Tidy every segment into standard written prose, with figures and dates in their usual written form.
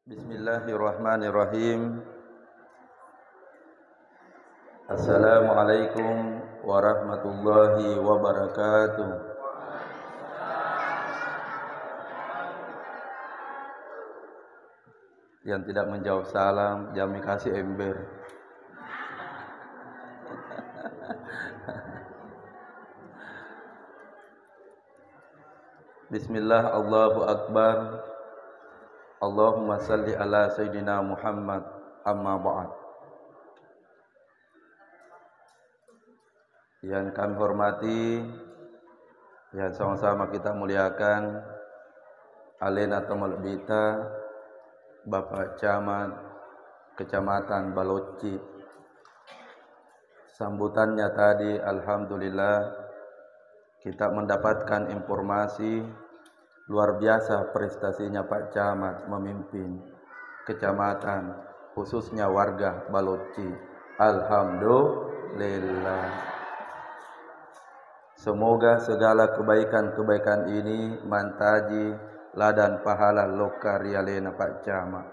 Bismillahirrahmanirrahim. Assalamualaikum warahmatullahi wabarakatuh. Yang tidak menjawab salam, jami kasih ember. Bismillah, Allahu Akbar. Allahumma salli ala Sayyidina Muhammad, amma ba'd. Yang kami hormati, yang sama-sama kita muliakan, Alena Tomalbita, Bapak Camat Kecamatan Baloci. Sambutannya tadi, alhamdulillah, kita mendapatkan informasi luar biasa prestasinya Pak Camat memimpin kecamatan, khususnya warga Baloci. Alhamdulillah. Semoga segala kebaikan-kebaikan ini mantaji ladan pahala lokarya lena Pak Camat.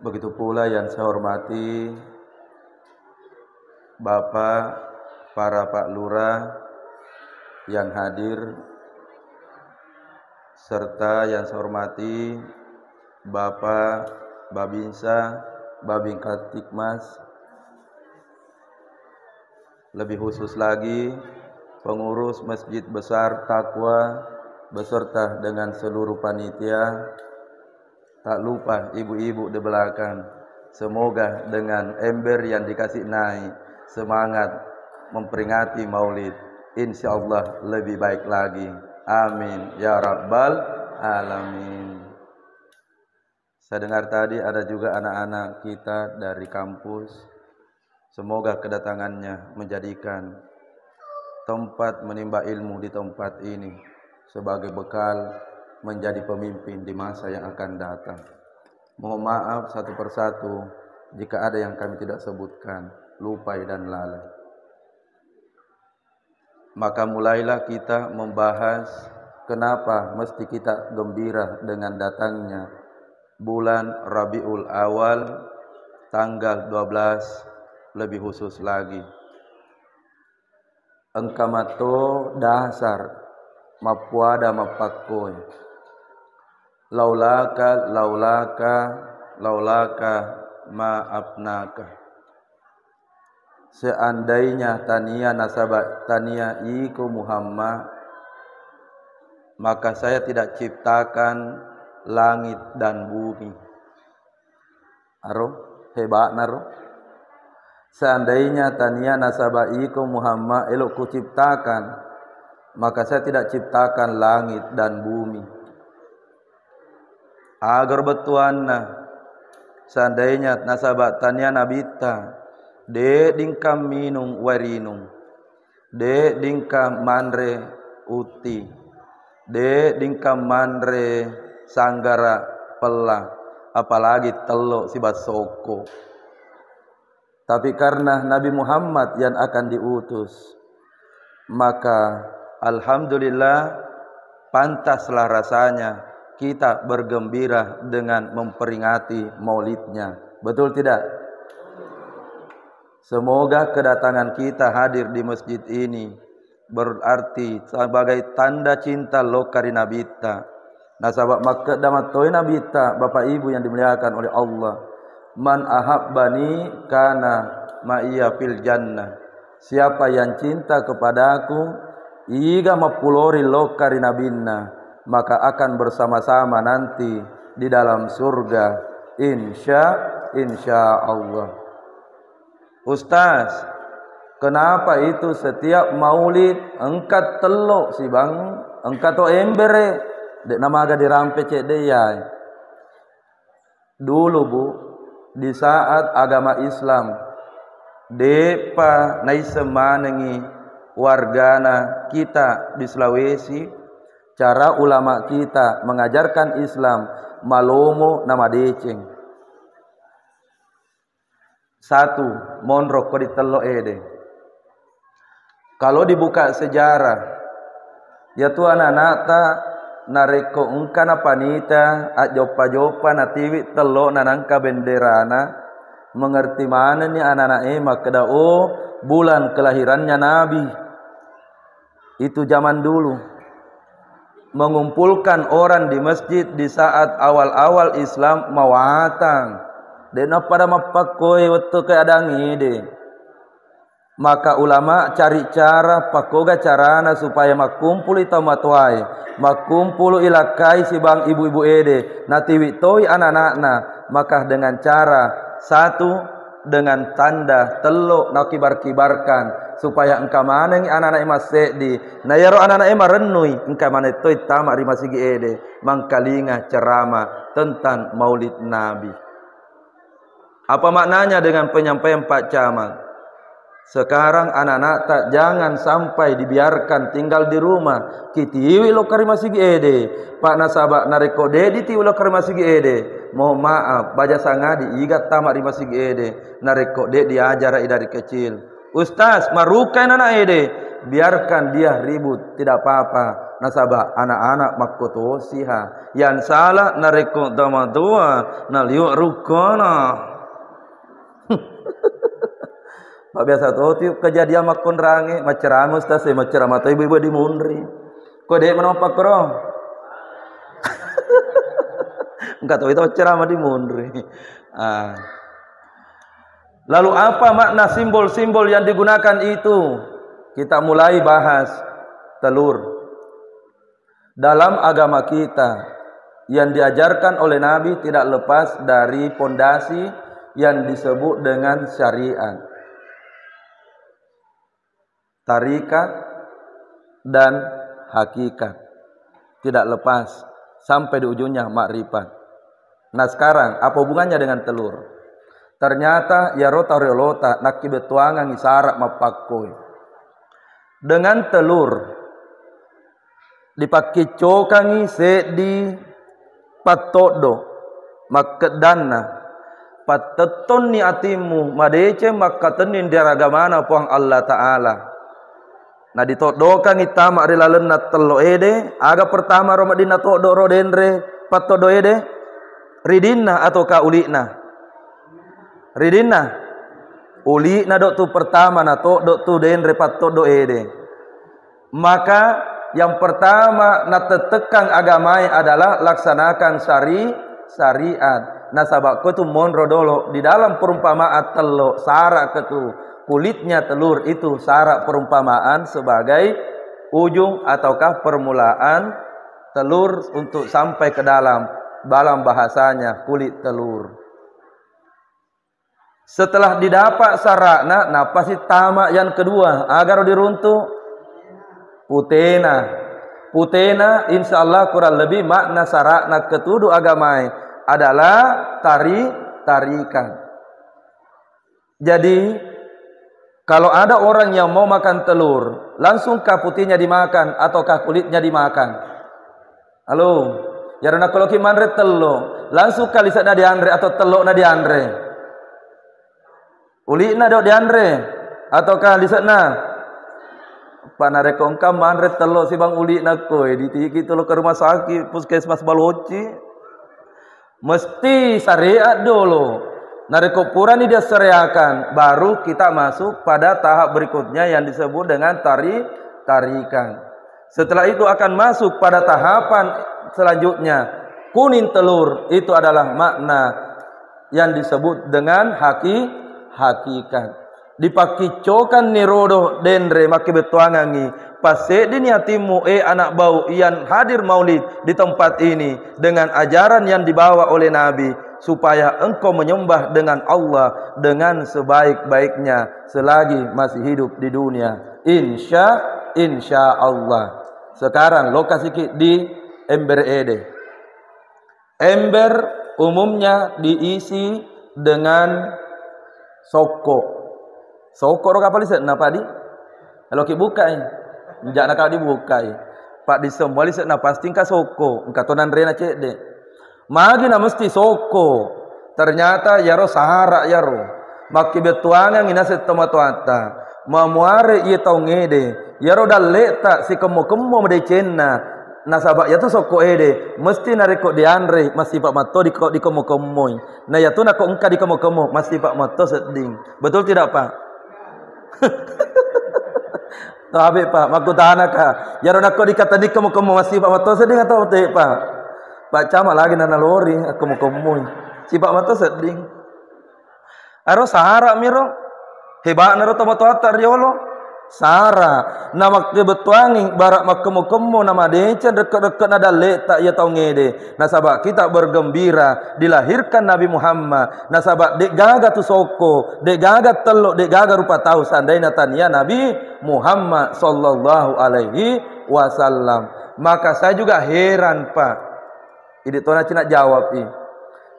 Begitu pula yang saya hormati Bapak, para Pak Lurah yang hadir, serta yang saya hormati Bapak Babinsa, Babin Katikmas, lebih khusus lagi pengurus Masjid Besar Taqwa beserta dengan seluruh panitia, tak lupa ibu-ibu di belakang. Semoga dengan ember yang dikasih naik, semangat memperingati Maulid, insyaallah lebih baik lagi. Amin ya rabbal alamin. Saya dengar tadi ada juga anak-anak kita dari kampus. Semoga kedatangannya menjadikan tempat menimba ilmu di tempat ini sebagai bekal menjadi pemimpin di masa yang akan datang. Mohon maaf satu persatu jika ada yang kami tidak sebutkan, lupa dan lalai. Maka mulailah kita membahas kenapa mesti kita gembira dengan datangnya bulan Rabiul Awal tanggal 12, lebih khusus lagi engkamato dasar mapuada mapakkoy laulaka maafnaka. Seandainya tania nasabah tania iku Muhammad, maka saya tidak ciptakan langit dan bumi. Aro hebat naro. Seandainya tania nasabah iku Muhammad elok ku ciptakan, maka saya tidak ciptakan langit dan bumi. Agar betuanna seandainya nasabah tania nabita de dingkam minung warinung, de dingkam manre uti, de dingkam manre sanggara pelah, apalagi telok si basoko. Tapi karena Nabi Muhammad yang akan diutus, maka alhamdulillah pantaslah rasanya kita bergembira dengan memperingati maulidnya. Betul tidak? Semoga kedatangan kita hadir di masjid ini berarti sebagai tanda cinta lokari nabita. Nasabak makkah damatoi nabita, Bapak Ibu yang dimuliakan oleh Allah. Man ahabbani kana ma'iya fil jannah. Siapa yang cinta kepadaku, iga mapulori lokari nabinna, maka akan bersama-sama nanti di dalam surga, insya Allah. Ustaz, kenapa itu setiap maulid engkat telok si bang, engkat to embere, dek nama agak dirampe cek dia. Dulu bu, di saat agama Islam, depa nai semanengi wargana kita di Sulawesi, cara ulama kita mengajarkan Islam malomo nama deceng. Satu, monrok ko ditelo ede. Kalau dibuka sejarah, ya tu anak-anak ta nareko engkana panita ajopa-jopa natiwi telo nanangka benderana. Mengerti mana ni anak-anak emak kada bulan kelahirannya Nabi. Itu zaman dulu. Mengumpulkan orang di masjid di saat awal-awal Islam mawatang. Dena pada mapakoi waktu keadaan ini. Maka ulama cari cara pakoga carana supaya makumpul itu matuai. Makumpul ilakai si bang ibu-ibu ede. Natiwi toi anak-anakna. Maka dengan cara satu, dengan tanda teluk nak kibar-kibarkan supaya engkau maneng anak-anak emas sedi na yaro anak-anak emas renui engkau mana toi tamak di masigi ede mangkalinga ceramah tentang maulid Nabi. Apa maknanya dengan penyampaian Pak Camat? Sekarang anak-anak tak jangan sampai dibiarkan tinggal di rumah. Kitiwi lo karimasi ede. Pak nasabak nareko dedi tiwi lo karimasi ede. Mohon maaf, baca sangadi igat tamak di masig ede. Nareko de diajar dari kecil. Ustaz, marukai anak ede. Biarkan dia ribut, tidak apa-apa. Nasabak anak-anak makoto siha. Yang salah nareko damadua naliu rukona. Pak biasa tu tiup kejadian makon range maceram ustaz maceram atau ibu-ibu di mundri. Kau dek menapa kro? Enggak tahu itu ceramah di mundri. Lalu apa makna simbol-simbol yang digunakan itu? Kita mulai bahas telur. Dalam agama kita yang diajarkan oleh Nabi tidak lepas dari pondasi yang disebut dengan syariat. Tarikat dan hakikat tidak lepas sampai di ujungnya makrifat. Nah sekarang apa hubungannya dengan telur? Ternyata ya rota relota nak kibetuangan isarak mapakoi. Dengan telur dipakai cokangi sedi patodo makedana pateton ni atimu madece makatenin diragamana puang Allah Ta'ala. Nah ditodokan kita mak rilalen na telo ede aga pertama romadina todo rodenre patodo ede ridinna atau ka ulina ridinna ulina dok tu pertama na todo tu denre patodo ede. Maka yang pertama na tetekan agamai adalah laksanakan syariat. Nah sahabatku itu monro dolo di dalam perumpamaan telo syarat ketu kulitnya telur itu syarat perumpamaan sebagai ujung ataukah permulaan telur untuk sampai ke dalam bahasanya kulit telur. Setelah didapat syaratna, nah pasti tamak yang kedua agar diruntuh putena. Putena insyaallah kurang lebih makna syaratna ketuduh agamai adalah tarikan. Jadi kalau ada orang yang mau makan telur, langsung kah putihnya dimakan ataukah kulitnya dimakan? Halo, jarana kalau kimandre telo, langsung kah lisatna diandre atau telokna diandre? Ulitna dok diandre ataukah lisatna? Panareko engkau mandre telo si bang ulitna koy ditiki telo ke rumah sakit puskesmas Baloci. Mesti syariat dulu. Nareko purani dia seriakan, baru kita masuk pada tahap berikutnya yang disebut dengan tarikan. Setelah itu akan masuk pada tahapan selanjutnya kuning telur, itu adalah makna yang disebut dengan hakikat. dipakicokan ni rodo dendre maki betuangangi pasé di niatimu anak bau yang hadir maulid di tempat ini dengan ajaran yang dibawa oleh Nabi supaya engkau menyembah dengan Allah dengan sebaik-baiknya selagi masih hidup di dunia, insya Allah. Sekarang lokasi di ember ede. Ember umumnya diisi dengan soko. Soko ro kapal liset napa di? Kalau ki buka ini. Njak nak dibuka. Pak di semua liset na pasti ka soko, engka tonan rena cek de. Magi na mesti soko. Ternyata yaro sahara yaro. Maki betuanga ngina setomatuata. Mamuare ia tau ngede. Yaro daleta si kemo-kemo mede cenna. Nasabak ya tu soko ede mesti nareko dianre masih pak mato di kemo-kemoi. Nah ya tu nak engka di kemo-kemo masih pak mato seding. Betul tidak Pak? Tapi Pak, maku tanaka. Ya nak dikata di kemo-kemo masih pak mato seding atau betul Pak? Pak cama lagi nana lori kemo-kemoi. Si pak mato seding. Aro sahara miro. Hebat naro tomato atar yolo. Sara nama kebetuangi barak makemu-kemu nama decan dekat-dekat nada letak ya tau ngede. Nasabak kita bergembira dilahirkan Nabi Muhammad. Nasabak dek gaga tu soko, dek gaga teluk, dek gaga rupa tahu seandainya tania Nabi Muhammad sallallahu alaihi wasallam. Maka saya juga heran Pak. Ini tona cina jawab ini.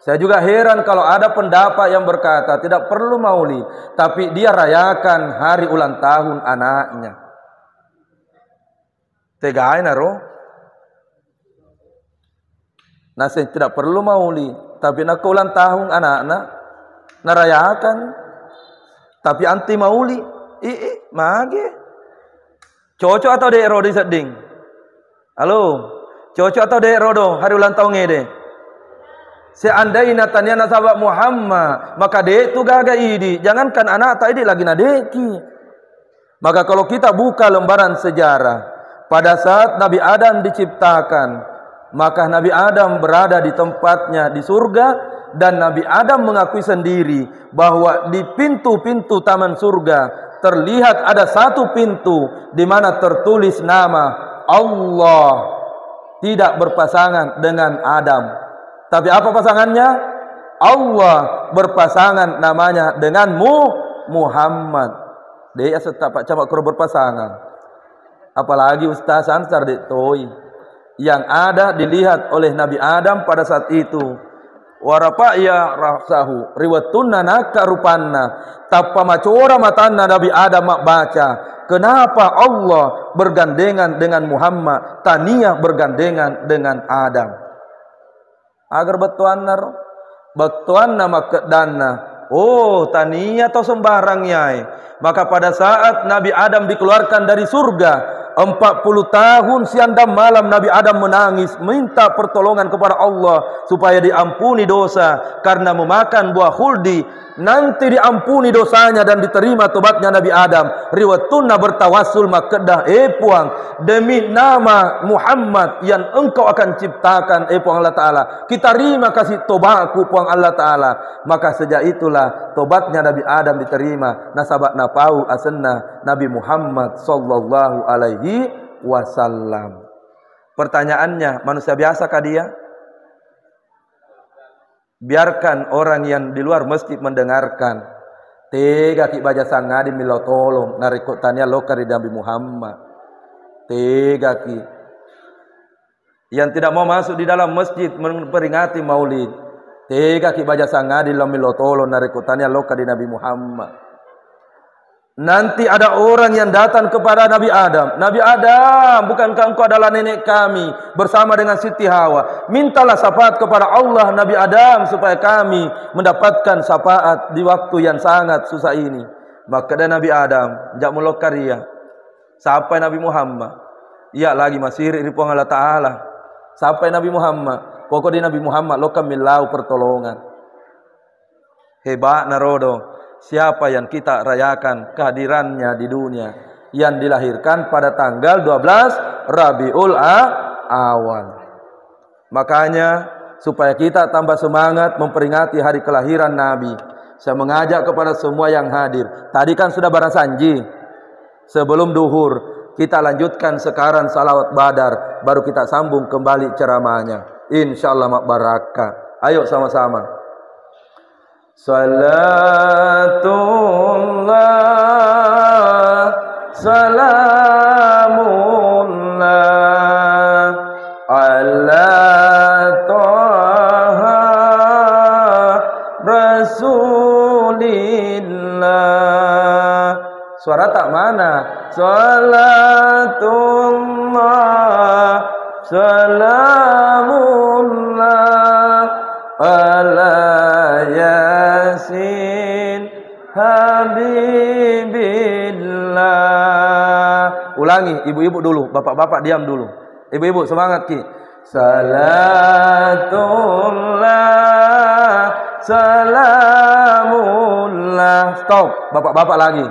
Saya juga heran kalau ada pendapat yang berkata tidak perlu maulid, tapi dia rayakan hari ulang tahun anaknya. Tegai naro. Nasi tidak perlu maulid, tapi nak ulang tahun anak-anak narayakan, tapi anti maulid. Mage. Cocok atau dek rodo seding? Halo, cocok atau dek rodo hari ulang tahun ngede? Seandainya tanya nasabak Muhammad, maka dek tu gaga idi. Jangankan anak tak idi lagi nadeki. Maka kalau kita buka lembaran sejarah, pada saat Nabi Adam diciptakan, maka Nabi Adam berada di tempatnya di surga dan Nabi Adam mengakui sendiri bahwa di pintu-pintu taman surga terlihat ada satu pintu di mana tertulis nama Allah tidak berpasangan dengan Adam. Tapi apa pasangannya? Allah berpasangan namanya dengan Muhammad. Dia setap pak cabak kuro berpasangan. Apalagi Ustaz Ansar ditoi. Yang ada dilihat oleh Nabi Adam pada saat itu. Warapa ya rasahu riwatunna naka rupanna. Tapa macora matana Nabi Adam mak baca. Kenapa Allah bergandengan dengan Muhammad? Tania bergandengan dengan Adam. Agar betuan nama kedana. Oh, tania atau sembarangnya. Maka pada saat Nabi Adam dikeluarkan dari surga, 40 tahun siang dan malam Nabi Adam menangis minta pertolongan kepada Allah supaya diampuni dosa karena memakan buah khuldi. Nanti diampuni dosanya dan diterima tobatnya Nabi Adam. Riwatuna bertawassul makedah puang demi nama Muhammad yang engkau akan ciptakan puang Allah Ta'ala. Kita terima kasih tobatku puang Allah Ta'ala. Maka sejak itulah tobatnya Nabi Adam diterima. Nasabat napau asenna Nabi Muhammad sallallahu alaihi wasallam. Pertanyaannya, manusia biasakah dia? Biarkan orang yang di luar masjid mendengarkan. Tega ki baca sangadi milo tolong narikot tanya lokari Nabi Muhammad. Tega ki yang tidak mau masuk di dalam masjid memperingati maulid. Tega ki baca sangadi milo tolong narikot tanya lokari Nabi Muhammad. Nanti ada orang yang datang kepada Nabi Adam. Nabi Adam, bukankah engkau adalah nenek kami bersama dengan Siti Hawa? Mintalah syafaat kepada Allah Nabi Adam supaya kami mendapatkan syafaat di waktu yang sangat susah ini. Maka ada Nabi Adam, jak mulokariya. Sampai Nabi Muhammad. Ia lagi masih ripuang Allah Ta'ala. Sampai Nabi Muhammad. Pokoknya Nabi Muhammad lokam milau pertolongan. Hebat narodo. Siapa yang kita rayakan kehadirannya di dunia, yang dilahirkan pada tanggal 12 Rabiul Awal. Makanya supaya kita tambah semangat memperingati hari kelahiran Nabi, Saya mengajak kepada semua yang hadir. Tadi kan sudah barasanji. Sebelum duhur, kita lanjutkan sekarang salawat badar, baru kita sambung kembali ceramahnya. Insyaallah mak barakah. Ayo sama-sama. Salatullah, salamullah ala Taha Rasulillah. Suara tak mana? Salatullah, salamullah ala Yasin Habibillah. Ulangi, ibu-ibu dulu, bapak-bapak diam dulu. Ibu-ibu semangat ki. Salatullah, salamullah. Stop, bapak-bapak lagi.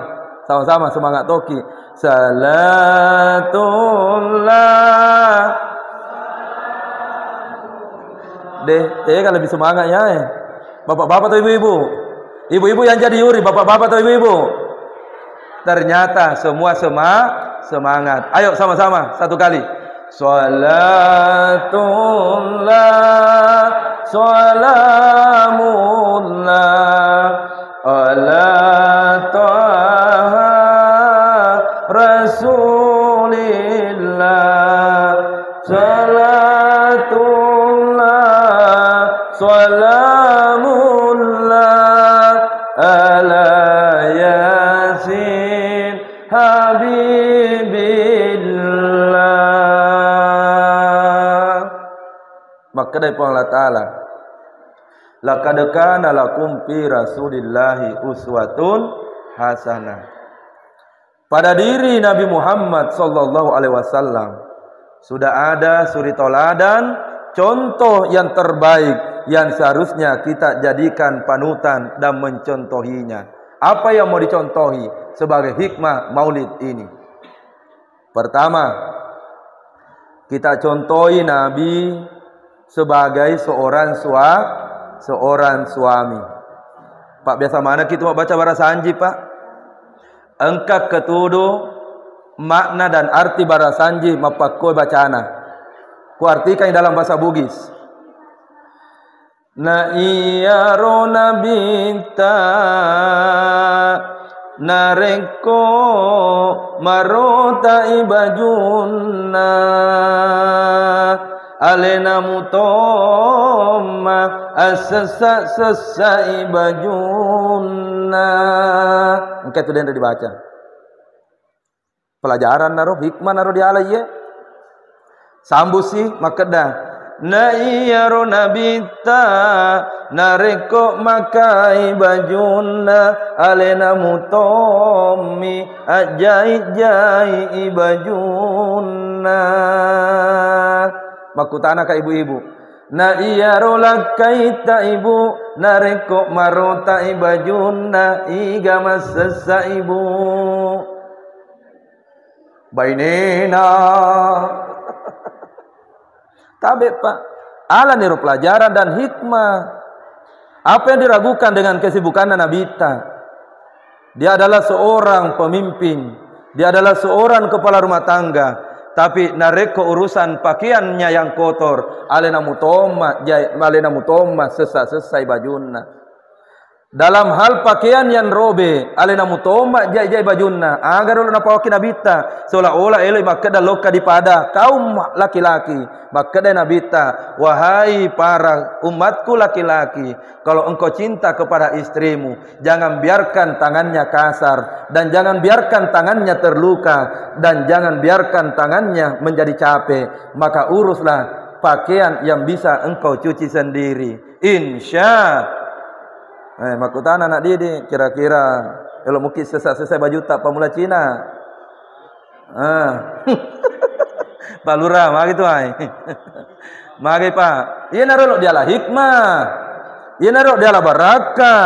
Sama-sama semangat toki. Salatullah. Kan lebih semangat ya. Bapak-bapak atau ibu-ibu? Ibu-ibu yang jadi yuri, bapak-bapak atau ibu-ibu? Ternyata semua semangat. Ayo sama-sama satu kali. Salatullah, salamullah ala Taha Rasulillah. Salatullah, salamullah ala Yasin Habibillah. Maka dari Allah Ta'ala, laqad kana lakum fi Rasulillahi uswatun hasanah. Pada diri Nabi Muhammad sallallahu alaihi wasallam sudah ada suri toladan, contoh yang terbaik yang seharusnya kita jadikan panutan dan mencontohinya. Apa yang mau dicontohi sebagai hikmah maulid ini? Pertama, kita contohi Nabi sebagai seorang suami. Pak, biasa mana kita mau baca bahasa Sanji, Pak? Engkak ketuduh makna dan arti bahasa Sanji mapakoi bacana. Ku artikan dalam bahasa Bugis. Na iyaro nabinta nareko marota ibajunna alena mutoma asasa sasa ibajunna. Engkau itu dia dibaca. Pelajaran naruh hikmah naruh di alai ye. Sambus sih makedah. Na iyaro nabita nareko makai bajunna alena mutomi ajai jai ibajunna. Makutana ka ibu-ibu. Na iyaro lakaita ibu nareko marota ibajunna iga masasa ibu. Bainena. Tabe Pak, ala niru pelajaran dan hikmah. Apa yang diragukan dengan kesibukan Nabita? Dia adalah seorang pemimpin, dia adalah seorang kepala rumah tangga, tapi nareko urusan pakaiannya yang kotor, alena mutoma sesa-sesai bajunna. Dalam hal pakaian yang robe, alena mutoma jai bajunna. Agar ulun apa wakil nabita, seolah-olah eloi makada loka dipada kaum laki-laki. Makada nabita, wahai para umatku laki-laki, kalau engkau cinta kepada istrimu, jangan biarkan tangannya kasar, dan jangan biarkan tangannya terluka, dan jangan biarkan tangannya menjadi capek. Maka uruslah pakaian yang bisa engkau cuci sendiri. Makutan anak dia kira-kira kalau mungkin selesai baju tak pemula Cina. Pak Lurah, mari tu ai. Mari Pak. Ia naruh dia lah hikmah. Ia naruh dia lah barakah.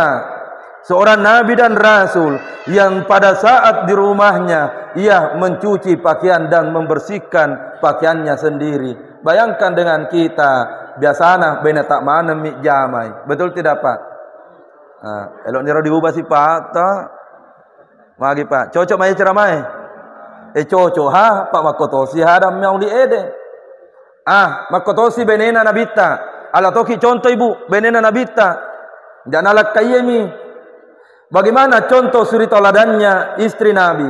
Seorang nabi dan rasul yang pada saat di rumahnya ia mencuci pakaian dan membersihkan pakaiannya sendiri. Bayangkan dengan kita biasanya bena tak mana mi jamai. Betul tidak Pak? Elok niro diubah si Pak ta. Magi Pak. Cocok mai ceramai. Cocok ha Pak Makotosi hadam yang di ede. Makotosi benena nabita. Ala toki contoh ibu benena nabita. Jangan alak kayemi. Bagaimana contoh suri toladannya istri Nabi?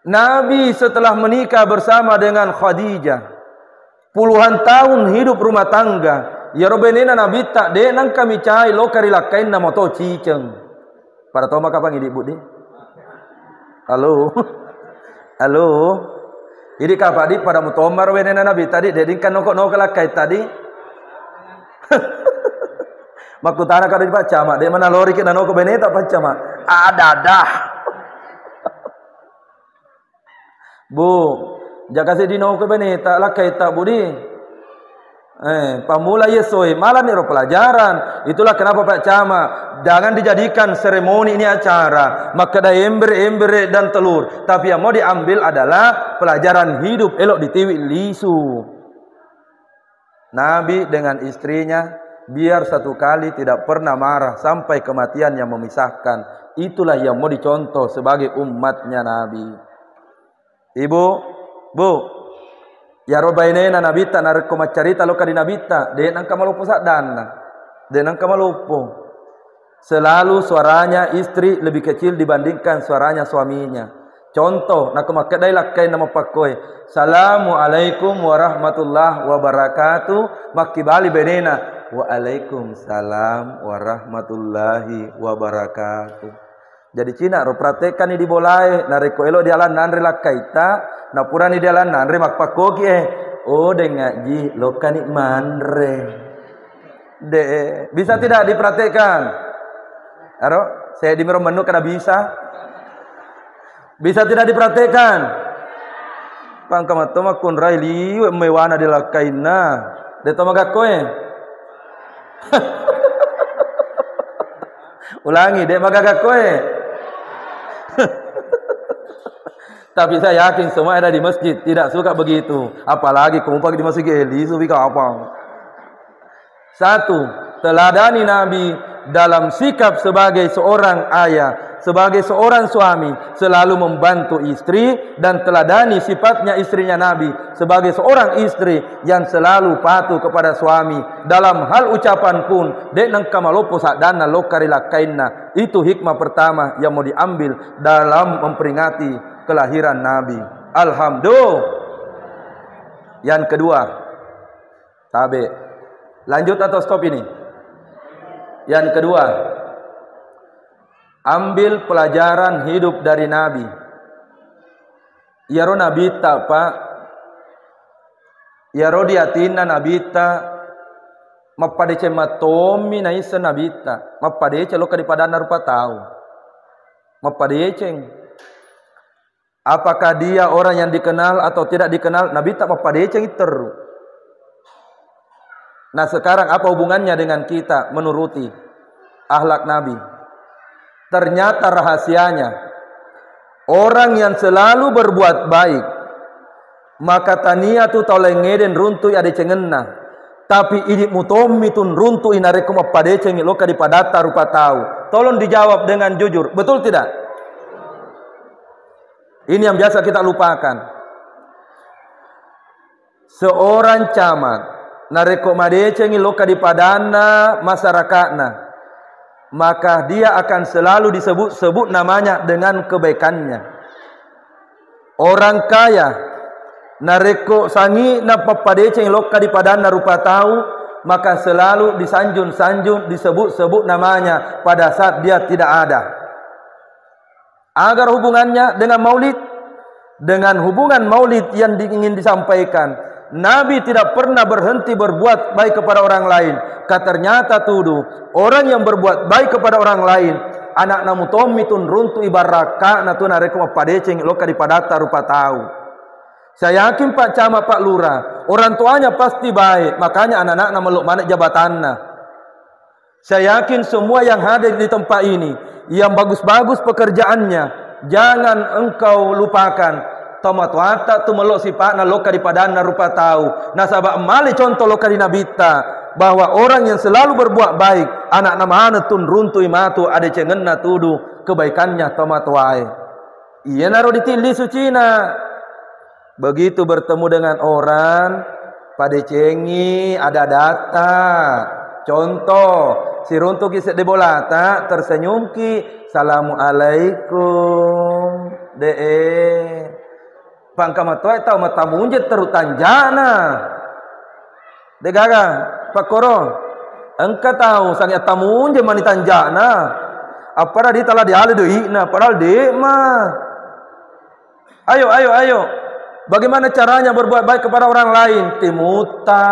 Nabi setelah menikah bersama dengan Khadijah, puluhan tahun hidup rumah tangga. Ya robenena nabita de nang kami cai lo karilakain na moto ciceng. Para tahu maka pang ibu di? Halo. Halo. Ini kapadi pada mutomar benena nabita di dedingkan nokok lakai tadi. Makutana kada dibaca mak de mana lori kita nokok beneta baca mak. Ada dah. Bu, jaga si dino ke beneta lakai tak budi. Pamula yesoi malah niro pelajaran. Itulah kenapa Pak Cama jangan dijadikan seremoni ini acara maka ada ember dan telur, tapi yang mau diambil adalah pelajaran hidup. Elok ditiwi lisu. Nabi dengan istrinya biar satu kali tidak pernah marah sampai kematian yang memisahkan. Itulah yang mau dicontoh sebagai umatnya Nabi. Ibu, bu, ya robainena nabita nareko macarita lo kadi nabita de nang kamalupo sadana de nang kamalupo. Selalu suaranya istri lebih kecil dibandingkan suaranya suaminya. Contoh nak makadai lakai nama pakoi Assalamualaikum warahmatullahi wabarakatuh, makibali benena Waalaikumsalam warahmatullahi wabarakatuh. Jadi Cina ro praktekan di bolai nareko elo di alan nanre lakaita na pura ni dalan nanre makpakoki oh de ngaji lokani manre de bisa tidak dipraktekkan aro saya di menu kada bisa tidak dipraktekkan pangkamatoma kun rai liu mewana de lakaina de tomaga koe ulangi de magaga koe. Tapi saya yakin semua ada di masjid tidak suka begitu. Apalagi kamu pagi di masjid Elisu bika apa? Satu, teladani Nabi dalam sikap sebagai seorang ayah, sebagai seorang suami, selalu membantu istri, dan teladani sifatnya istrinya Nabi sebagai seorang istri yang selalu patuh kepada suami dalam hal ucapan pun. Dek nang kamalopo sadana lokarilakaina. Itu hikmah pertama yang mau diambil dalam memperingati kelahiran Nabi. Alhamdulillah. Yang kedua, tabe. Lanjut atau stop ini? Yang kedua, ambil pelajaran hidup dari Nabi. Yaro nabita Pak. Yaro diatina nabita. Mapadece matomi na isa nabita. Mapadece lo kadipadana rupa tahu. Mapadece. Apakah dia orang yang dikenal atau tidak dikenal? Nabi tak mapadece itu. Nah sekarang apa hubungannya dengan kita menuruti akhlak Nabi? Ternyata rahasianya, orang yang selalu berbuat baik, maka tania tu taulengeden runtu ade cengenna, tapi ini mutomi tun runtu inareku mapadece ngiloka di padata rupa tahu. Tolong dijawab dengan jujur, betul tidak? Ini yang biasa kita lupakan. Seorang camat nareko madece ngiloka di padana masyarakatna, maka dia akan selalu disebut-sebut namanya dengan kebaikannya. Orang kaya nareko sangi na papadece ngiloka di padana rupa tahu, maka selalu disanjung-sanjung disebut-sebut namanya pada saat dia tidak ada. Agar hubungannya dengan maulid, dengan hubungan maulid yang ingin disampaikan, Nabi tidak pernah berhenti berbuat baik kepada orang lain. Ternyata tuduh orang yang berbuat baik kepada orang lain, anak namu tomitun runtu ibaraka natuna rekum padeceng loka di padata rupa tahu. Saya yakin Pak Camat, Pak Lurah, orang tuanya pasti baik, makanya anak-anak meluk mana jabatannya. Saya yakin semua yang hadir di tempat ini, yang bagus-bagus pekerjaannya, jangan engkau lupakan. Tomat wata tu melok sifat na loka di padana rupa tahu. Nasabak mali contoh loka di nabita. bahwa orang yang selalu berbuat baik anak nama tun runtu imatu ade cengenna tudu kebaikannya tomatuai. Ia naruh di tili sucina. Begitu bertemu dengan orang pada cengi ada data. Contoh si runtu kisah de bolata tersenyum ki Assalamualaikum pangkamatoy tau matamunjet terutanjana de gaga pakoro engka tahu sang tamunje manitanjana apara di tala diale deuna padahal de mah ayo bagaimana caranya berbuat baik kepada orang lain timuta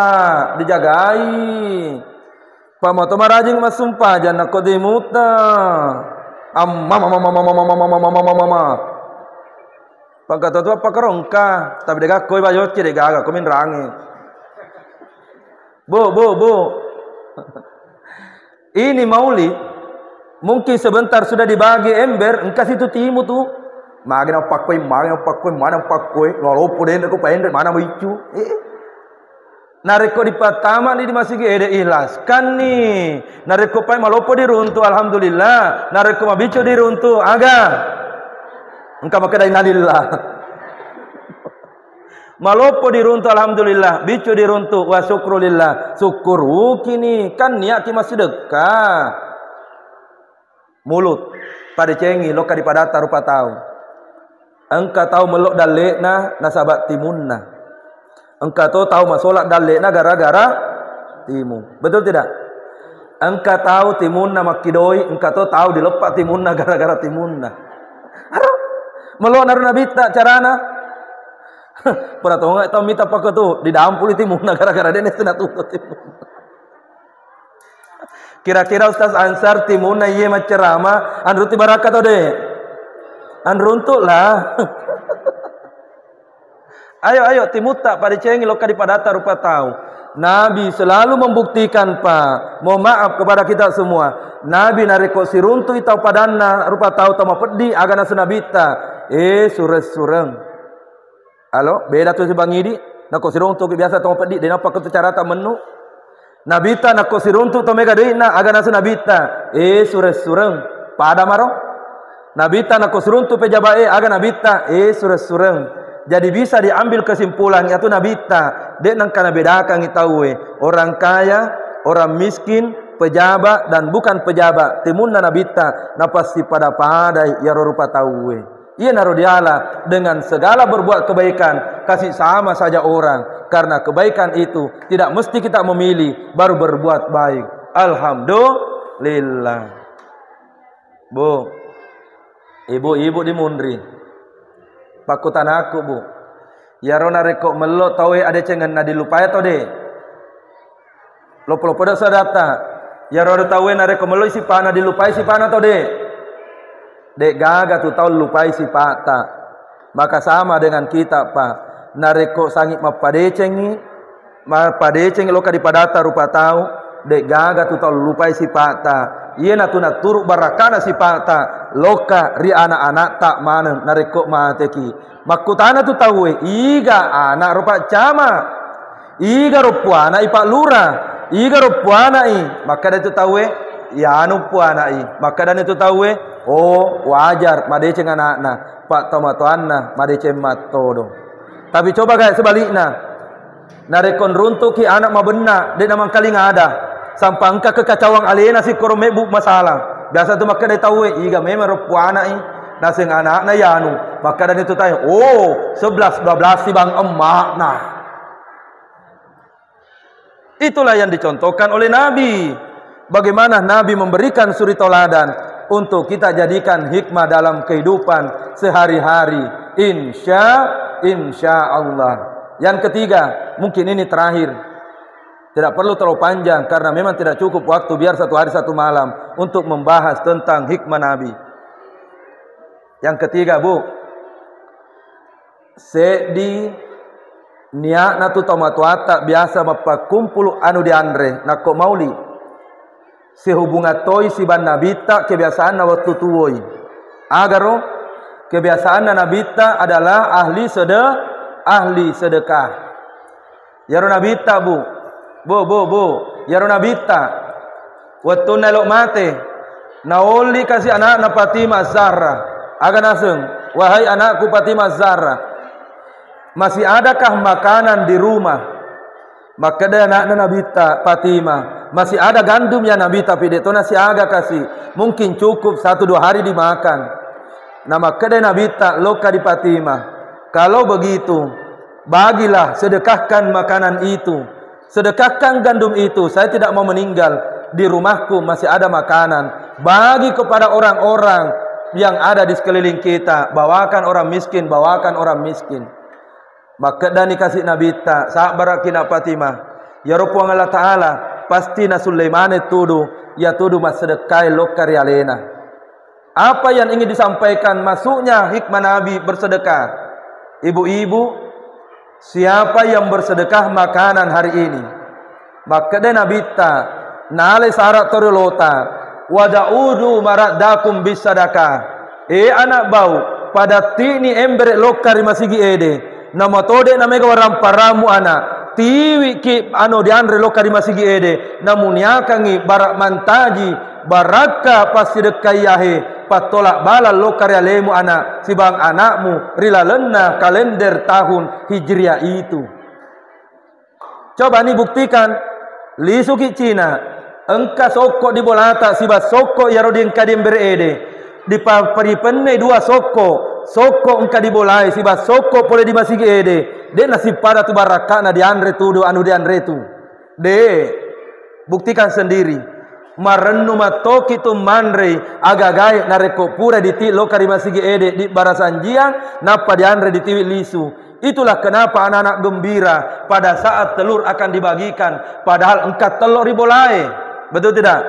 dijagai pamato marajing masumpah jangan kau timuta mama pagkata tu apa kerongka tapi dega koi bayot ki dega komin rangi bu ini maulid mungkin sebentar sudah dibagi ember engkas itu timu tu magina pakoi mana pakoi lolopo den ko pende mana bicu nareko di pertama ni dimasuki ede ikhlas kan ni nareko pai malopo diruntu alhamdulillah nareko mabicu diruntu aga engkau maka dari nalillah malopo diruntu alhamdulillah bicu diruntu wa syukrulillah syukur kini kan niat ki masih dekat mulut pada cengi loka di padata rupa tahu engkau tahu melok dalekna nasabat timunna engkau tahu masolak dalekna gara-gara timu betul tidak engkau tahu timunna makidoi engkau tahu dilepak timunna gara-gara timunna melo naru nabita carana pura tahu enggak tahu mita pakai tu di dampul itu mun gara-gara dia nesta tu kira-kira Ustaz Ansar timuna ieu mah ceramah anruti baraka tau deh anruntuk lah ayo timuta pada cengi loka di padata rupa tahu Nabi selalu membuktikan pak mohon maaf kepada kita semua Nabi nareko siruntu itau padanna rupa tahu tama pedi agana sunabita sureng halo beda tu si bangidi nako siruntu biasa tama pedi den apa ketu cara ta menu nabita nako siruntu to mega deina agana sunabita sureng pada maro nabita nako siruntu pejabae agana nabita sureng jadi bisa diambil kesimpulan yaitu nabita dek nang kana bedakan ngitawe orang kaya orang miskin pejabat dan bukan pejabat timunna nabita napasti pada ya rupa tawe ia naruh diala dengan segala berbuat kebaikan kasih sama saja orang karena kebaikan itu tidak mesti kita memilih baru berbuat baik alhamdulillah bu ibu di Mundri pakutan aku bu ya rona rekok melok tawe ada cengen na dilupai atau de lopo dah sadata ya rona tawe na rekok melok si pana dilupai si pana atau de dek gaga tu tahu lupai si pata maka sama dengan kita pak nareko sangit mapadecengi loka di padata rupa tahu dek gaga tu tahu lupai si pata iya natu turuk barakana si pata loka ri anak-anak tak mana nareko mateki makutana tu tahu iga anak rupa cama iga rupuana ipak lurah iga rupuana maka dia tu tahu ya anu puana maka dan itu tahu wajar madece anak-anak pak tomatoanna madece matodo tapi coba guys sebaliknya narekon runtuk ki anak mah benak dia namang kali ngada sampai angka kekacauan alena si korome bu masalah biasa tu maka dia tahu iga memang rupuana nasing anak na yanu maka dan itu tahu 11 12 si bang emak nah itulah yang dicontohkan oleh Nabi bagaimana Nabi memberikan suri toladan untuk kita jadikan hikmah dalam kehidupan sehari-hari insya Allah. Yang ketiga mungkin ini terakhir tidak perlu terlalu panjang karena memang tidak cukup waktu biar satu hari satu malam untuk membahas tentang hikmah Nabi. Yang ketiga bu sedi niat natu tomatuata biasa mapakumpul anu diandre nako mauli sehubungan toy si ban nabita kebiasaan na waktu tuwoi agaro kebiasaan na nabita adalah ahli sedekah ya nabita bu yaro nabita waktu nalok mate naoli kasih anak na Fatimah Zahra agan aseng wahai anakku Fatimah Zahra masih adakah makanan di rumah maka dia anak nabita Fatimah masih ada gandum ya Nabi tapi itu nasi agak kasih mungkin cukup 1-2 hari dimakan nama kedai nabita loka di Fatimah kalau begitu bagilah sedekahkan makanan itu sedekahkan gandum itu saya tidak mau meninggal di rumahku masih ada makanan bagi kepada orang-orang yang ada di sekeliling kita bawakan orang miskin maka dan dikasih nabita sabar kina Fatimah ya rupu Allah Ta'ala pasti na Sulaiman tuduh ya tuduh mas sedekah lokari alena apa yang ingin disampaikan masuknya hikmah Nabi bersedekah ibu-ibu siapa yang bersedekah makanan hari ini maka dia nabita nale syarat torolota wada'udu maradakum bisadakah anak bau pada tini embere lokari masigi ede nama tode namega warang paramu anak tiwi ki ano diandre lokari masigi ede namun yakangi barak mantaji baraka pasidekayahe patolak bala lokari alemu anak si bang anakmu rila lena kalender tahun hijriah itu coba nih buktikan lisuki Cina engka soko di bolata si bas soko ya rodin kadim berede di paripenne 2 soko engka di bolai si bas soko pole di masigi ede de nasib pada tu baraka na diandre tudu anu diandre tu de buktikan sendiri marennu matoki tu manre agagai nareko pura di ti lokari masigi ede di barasanjiang napa diandre di tiwi lisu itulah kenapa anak-anak gembira pada saat telur akan dibagikan padahal engkat telur ribolai betul tidak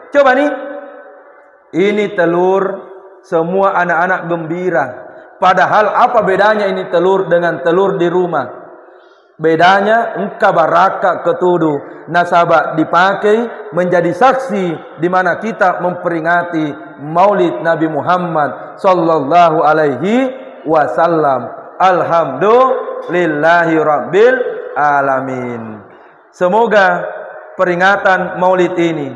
coba nih ini telur semua anak-anak gembira padahal apa bedanya ini telur dengan telur di rumah bedanya engkau baraka ketuduh nasabah dipakai menjadi saksi di mana kita memperingati Maulid Nabi Muhammad sallallahu alaihi wasallam. Alhamdulillahi rabbil alamin. Semoga peringatan Maulid ini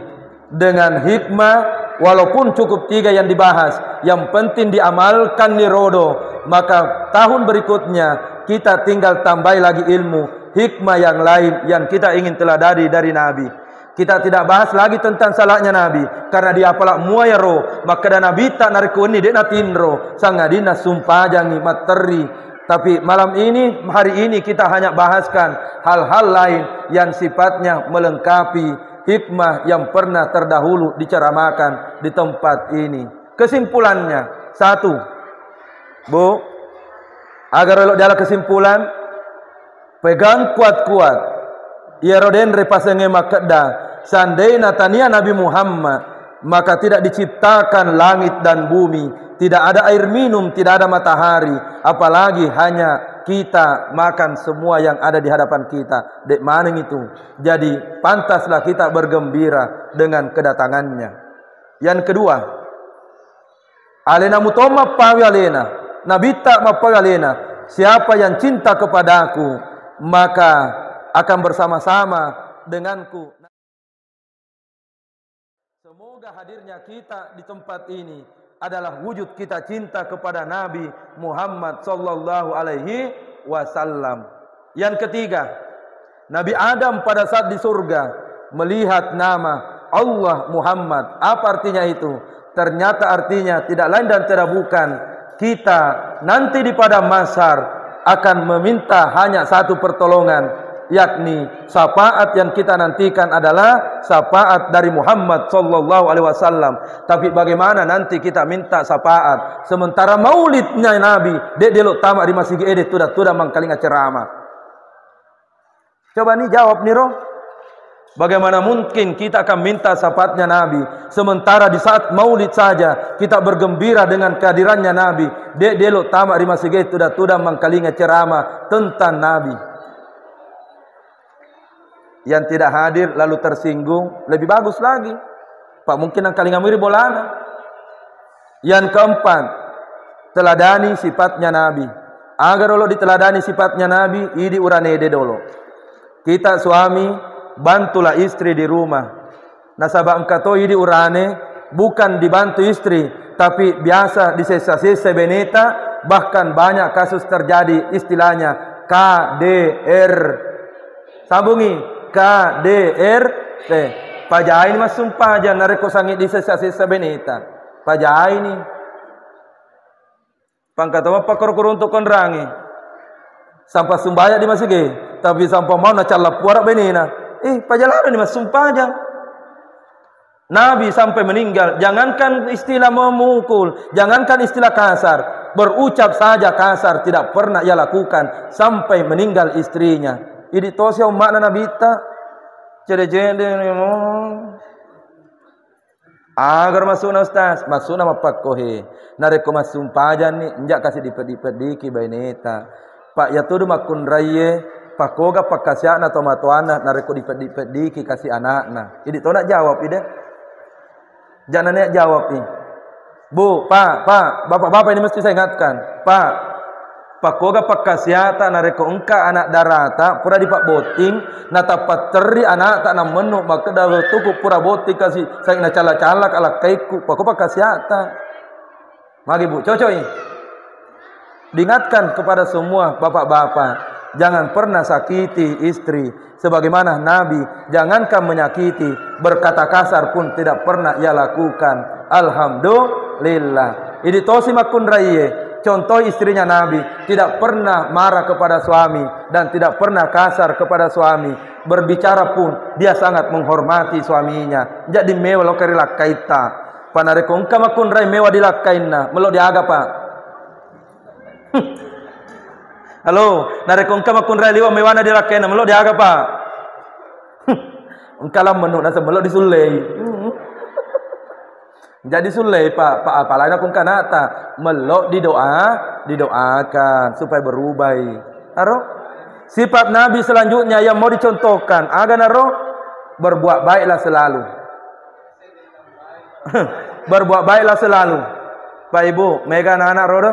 dengan hikmah walaupun cukup 3 yang dibahas, yang penting diamalkan nirodo, maka tahun berikutnya kita tinggal tambah lagi ilmu, hikmah yang lain yang kita ingin teladani dari Nabi. Kita tidak bahas lagi tentang salahnya Nabi karena dia apalak muayaro, maka dan Nabi tak narikuni dia natinro sangadina sumpah jangi materi. Tapi malam ini, hari ini kita hanya bahaskan hal-hal lain yang sifatnya melengkapi hikmah yang pernah terdahulu diceramakan di tempat ini. Kesimpulannya, 1, Bu, agar elok dalam kesimpulan, pegang kuat-kuat. Ya roden repasenge makeda. Seandainya tania Nabi Muhammad, maka tidak diciptakan langit dan bumi, tidak ada air minum, tidak ada matahari, apalagi hanya kita makan semua yang ada di hadapan kita. Dek maning itu. Jadi pantaslah kita bergembira dengan kedatangannya. Yang kedua, alena mutoma pawi alena. Nabi tak mapagalena, siapa yang cinta kepadaku maka akan bersama-sama denganku. Semoga hadirnya kita di tempat ini adalah wujud kita cinta kepada Nabi Muhammad sallallahu alaihi wasallam. Yang ketiga, Nabi Adam pada saat di surga melihat nama Allah Muhammad. Apa artinya itu? Ternyata artinya tidak lain dan tidak bukan, kita nanti di padang mahsyar akan meminta hanya satu pertolongan, yakni syafaat yang kita nantikan adalah syafaat dari Muhammad sallallahu alaihi wasallam. Tapi bagaimana nanti kita minta syafaat sementara maulidnya Nabi delok tamak di masjid ede tudah mangkalinga ceramah. Coba nih jawab nih roh. Bagaimana mungkin kita akan minta syafaatnya Nabi sementara di saat maulid saja kita bergembira dengan kehadirannya Nabi. Delok tamak di masjid tudah mangkalinga ceramah tentang Nabi. Yang tidak hadir lalu tersinggung, lebih bagus lagi. Pak mungkin ang kalinga mirip bolana. Yang keempat, teladani sifatnya Nabi. Agar lo diteladani sifatnya Nabi, idi uranede dolo. Kita suami bantulah istri di rumah. Nasabah engkatoi di urane bukan dibantu istri, tapi biasa disesa-sesa beneta, bahkan banyak kasus terjadi istilahnya KDR. Sambungi KDRT. Pajai ini mas sumpah aja nareko sangit disesa-sesa beneta. Pajai ini pangkatama pakor-kor untuk konrangi. Sampai sumbaya di masih tapi sampai mau nak calap puara benena. Pajalaran di mas sumpah aja. Nabi sampai meninggal, jangankan istilah memukul, jangankan istilah kasar, berucap saja kasar tidak pernah ia lakukan sampai meninggal istrinya. Ini tosya makna Nabi ta cede-cede agar masuk na ustaz, masuk nama pakkohe. Nareko masuk pajan ni, njak kasih dipediki baineta. Pak ya tuh makun raye, pakoga pakasya na tomatoana, nareko dipediki kasih anakna. Ini to nak jawab ide. Jangan nak jawab ni. Bu, pak, bapak-bapak ini mesti saya ingatkan. Pak, pakoga pakasiata nareko engka anak darata, pura di pak boting, na tapat teri anak tak na menu, maka dah tuku pura boting kasih saya na calak-calak ala kaiku, pakoga pakasiata. Mari bu, cocok. Diingatkan kepada semua bapak-bapak, jangan pernah sakiti istri sebagaimana Nabi jangankan menyakiti, berkata kasar pun tidak pernah ia lakukan. Alhamdulillah. Ini tosi makun raiye, contoh istrinya Nabi tidak pernah marah kepada suami dan tidak pernah kasar kepada suami. Berbicara pun dia sangat menghormati suaminya. Jadi mewah lo kerilah kaita panareko engka makun rai mewah dilakainna melo diaga pak. Halo, nareko engka makun rai liwa mewana dilakainna melo diaga pak. Engka lam menu nasa melo disulei. Jadi sulei pak apalagi aku kanata melo didoakan supaya berubah. Aro sifat Nabi selanjutnya yang mau dicontohkan agar naro berbuat baiklah selalu. Berbuat baiklah selalu. Pak Ibu, mega anak-anak roda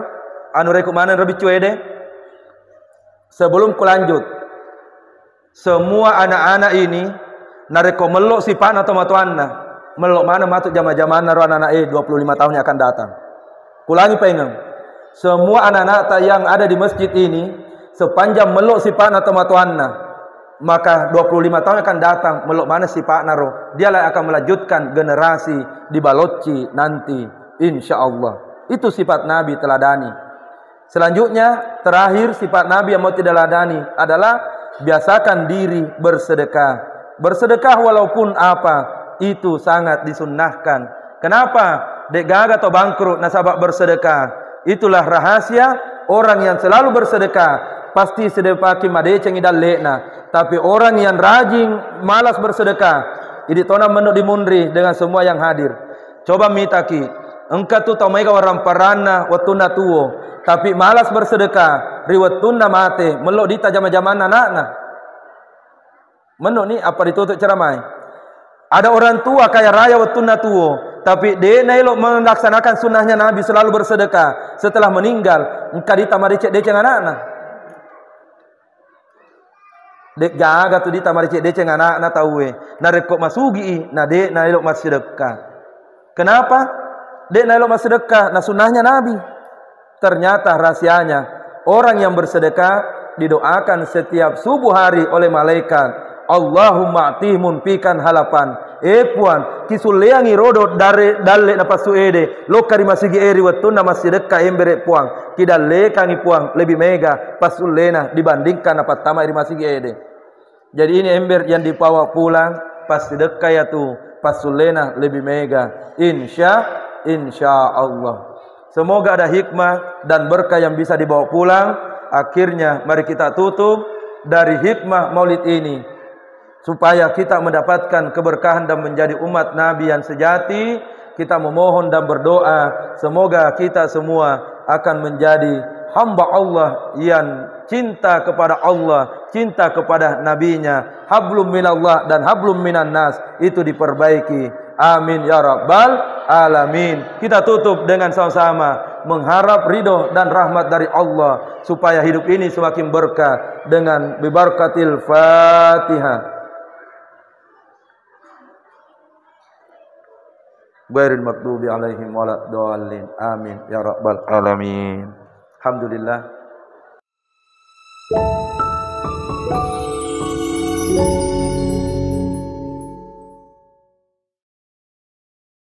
anu rekomendasi lebih cuede. Sebelum kulanjut, semua anak-anak ini nareko melok sifat atau matuanna. Melok mana matuk jama-jama naro anak-anak 25 tahun yang akan datang. Kulangi pengen. Semua anak-anak yang ada di masjid ini sepanjang melok sifat atau matuanna, maka 25 tahun akan datang melok mana sifat naro, dialah akan melanjutkan generasi di Baloci nanti insyaallah. Itu sifat Nabi teladani. Selanjutnya terakhir sifat Nabi yang mau teladani adalah biasakan diri bersedekah. Bersedekah walaupun apa itu sangat disunnahkan. Kenapa? Dek gagal atau bangkrut nasabak bersedekah. Itulah rahasia orang yang selalu bersedekah. Pasti sedekah made cengidal lekna. Tapi orang yang rajin malas bersedekah, ini tona menuk dimundri dengan semua yang hadir. Coba mitaki, engkau tu tahu mereka orang parana watuna tuo, tapi malas bersedekah, riwatuna mate, melok dita jama-jaman anak-anak. Menuk ni apa ditutup ceramai? Ada orang tua kaya raya watuna tuo, tapi dia nailok melaksanakan sunnahnya Nabi selalu bersedekah. Setelah meninggal, engkau dita maricek deceng anak-anak. Dek jaga tu dita maricek deceng anak-anak tahu nareko masugi na dek nailok bersedekah. Kenapa? Dek nailok bersedekah na sunnahnya Nabi. Ternyata rahasianya orang yang bersedekah didoakan setiap subuh hari oleh malaikat. Allahumma atih munfikan halapan. Puan kisuleangi rodo dari dalle na pasuede lo kari masigi eri watuna masedekah embere puang kidalle kangi puang lebih mega pasulena dibandingkan apa tama eri masigi ede. Jadi ini ember yang dibawa pulang pas sedekah ya tu pasulena lebih mega insya Allah. Semoga ada hikmah dan berkah yang bisa dibawa pulang. Akhirnya mari kita tutup dari hikmah maulid ini supaya kita mendapatkan keberkahan dan menjadi umat Nabi yang sejati. Kita memohon dan berdoa semoga kita semua akan menjadi hamba Allah yang cinta kepada Allah, cinta kepada nabinya. Hablum minallah dan hablum minan nas itu diperbaiki. Amin ya rabbal alamin. Kita tutup dengan sama-sama mengharap ridho dan rahmat dari Allah, supaya hidup ini semakin berkah dengan bibarakatil Fatihah. Ghairil maghdubi alaihim waladdallin. Amin ya rabbal alamin. Alhamdulillah.